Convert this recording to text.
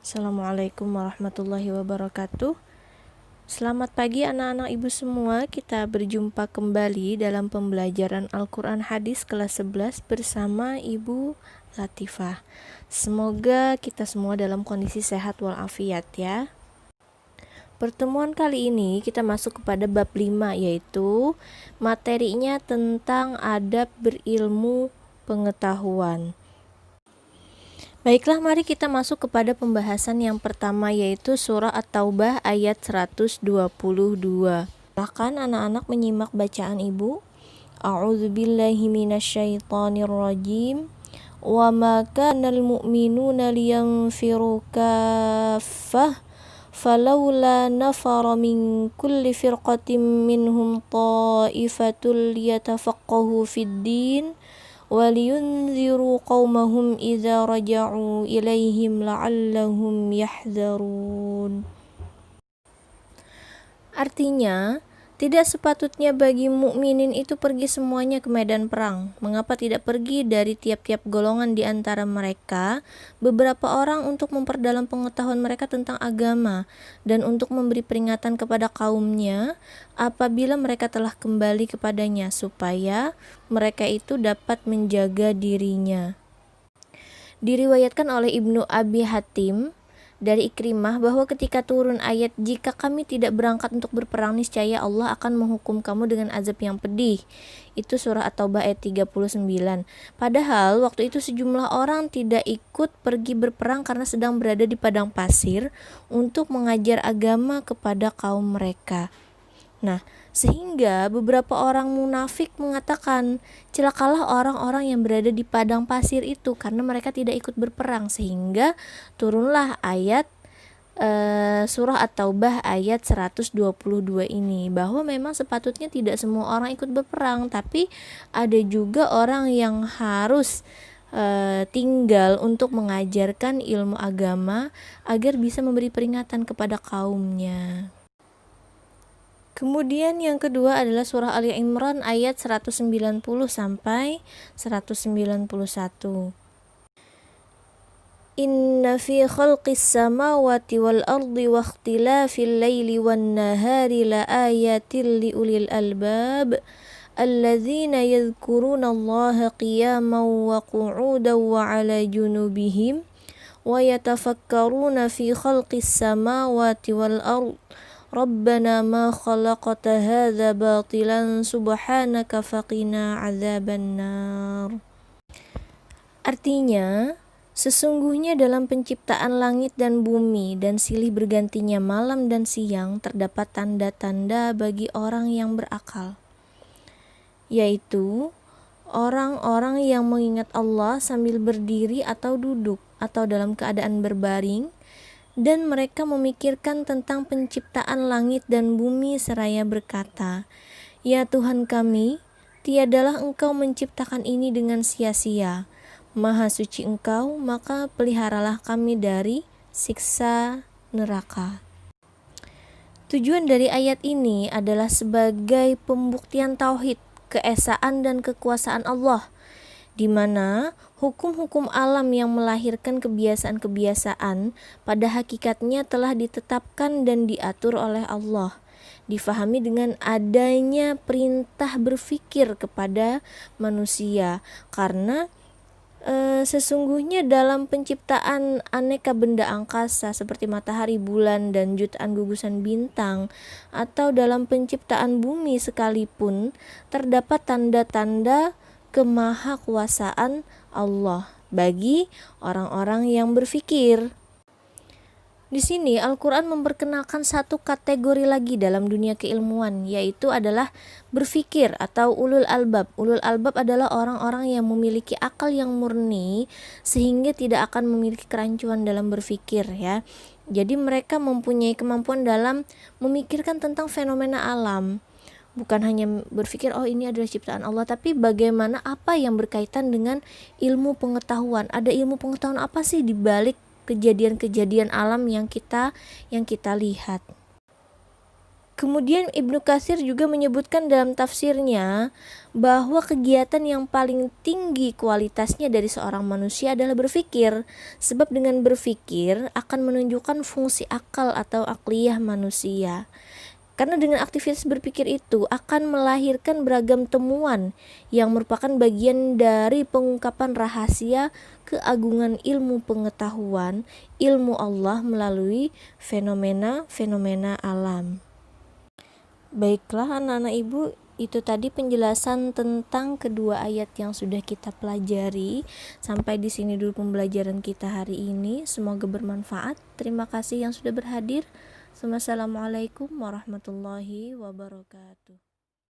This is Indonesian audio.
Assalamualaikum warahmatullahi wabarakatuh. Selamat pagi anak-anak ibu semua. Kita berjumpa kembali dalam pembelajaran Al-Quran Hadis kelas 11 bersama Ibu Latifah. Semoga kita semua dalam kondisi sehat walafiat ya. Pertemuan kali ini kita masuk kepada bab 5, yaitu materinya tentang adab berilmu pengetahuan. Baiklah, mari kita masuk kepada pembahasan yang pertama, yaitu surah At-Taubah ayat 122. Silakan anak-anak menyimak bacaan ibu. A'udzubillahi minasyaitonirrajim. Wa ma kanal mu'minuna liyanfiru kaffah falawla nafara min kulli firqatin minhum ta'ifatul liyatafaqahu fid din وَلِيُنْذِرُوا قَوْمَهُمْ إِذَا رَجَعُوا إِلَيْهِمْ لَعَلَّهُمْ يَحْذَرُونَ. Artinya, tidak sepatutnya bagi mukminin itu pergi semuanya ke medan perang. Mengapa tidak pergi dari tiap-tiap golongan di antara mereka, beberapa orang untuk memperdalam pengetahuan mereka tentang agama, dan untuk memberi peringatan kepada kaumnya apabila mereka telah kembali kepadanya, supaya mereka itu dapat menjaga dirinya. Diriwayatkan oleh Ibnu Abi Hatim dari Ikrimah bahwa ketika turun ayat jika kami tidak berangkat untuk berperang niscaya Allah akan menghukum kamu dengan azab yang pedih, itu surah At-Taubah ayat 39. Padahal waktu itu sejumlah orang tidak ikut pergi berperang karena sedang berada di padang pasir untuk mengajar agama kepada kaum mereka. Nah, sehingga beberapa orang munafik mengatakan, celakalah orang-orang yang berada di padang pasir itu karena mereka tidak ikut berperang, sehingga turunlah ayat surah At-Taubah ayat 122 ini, bahwa memang sepatutnya tidak semua orang ikut berperang, tapi ada juga orang yang harus tinggal untuk mengajarkan ilmu agama agar bisa memberi peringatan kepada kaumnya. Kemudian yang kedua adalah surah Ali Imran ayat 190 sampai 191. Inna fi khalqis samawati wal ardi wa ikhtilafil laili wan nahari la ayatil li ulil albab alladzina yadhkuruna Allaha qiyaman wa qu'udan wa 'ala junubihim wa yatafakkaruna fi khalqis samawati wal ardi Rabbana ma khalaqta hadza batilan subhanaka faqina adzabannar. Artinya, sesungguhnya dalam penciptaan langit dan bumi dan silih bergantinya malam dan siang terdapat tanda-tanda bagi orang yang berakal, yaitu orang-orang yang mengingat Allah sambil berdiri atau duduk atau dalam keadaan berbaring, dan mereka memikirkan tentang penciptaan langit dan bumi seraya berkata, Ya Tuhan kami, tiadalah Engkau menciptakan ini dengan sia-sia. Maha suci Engkau, maka peliharalah kami dari siksa neraka. Tujuan dari ayat ini adalah sebagai pembuktian tauhid, keesaan dan kekuasaan Allah, di mana hukum-hukum alam yang melahirkan kebiasaan-kebiasaan pada hakikatnya telah ditetapkan dan diatur oleh Allah. Difahami dengan adanya perintah berfikir kepada manusia, karena sesungguhnya dalam penciptaan aneka benda angkasa seperti matahari, bulan, dan jutaan gugusan bintang, atau dalam penciptaan bumi sekalipun, terdapat tanda-tanda kemahakuasaan Allah bagi orang-orang yang berfikir. Di sini Al-Quran memperkenalkan satu kategori lagi dalam dunia keilmuan, yaitu adalah berfikir atau ulul albab. Ulul albab adalah orang-orang yang memiliki akal yang murni sehingga tidak akan memiliki kerancuan dalam berfikir ya. Jadi mereka mempunyai kemampuan dalam memikirkan tentang fenomena alam. Bukan hanya berpikir, oh ini adalah ciptaan Allah, tapi bagaimana apa yang berkaitan dengan ilmu pengetahuan. Ada ilmu pengetahuan apa sih di balik kejadian-kejadian alam yang kita lihat. Kemudian Ibnu Katsir juga menyebutkan dalam tafsirnya bahwa kegiatan yang paling tinggi kualitasnya dari seorang manusia adalah berpikir, sebab dengan berpikir akan menunjukkan fungsi akal atau akliyah manusia. Karena dengan aktivitas berpikir itu akan melahirkan beragam temuan yang merupakan bagian dari pengungkapan rahasia keagungan ilmu pengetahuan, ilmu Allah melalui fenomena-fenomena alam. Baiklah anak-anak ibu, itu tadi penjelasan tentang kedua ayat yang sudah kita pelajari. Sampai di sini dulu pembelajaran kita hari ini. Semoga bermanfaat. Terima kasih yang sudah berhadir. Wassalamualaikum warahmatullahi wabarakatuh.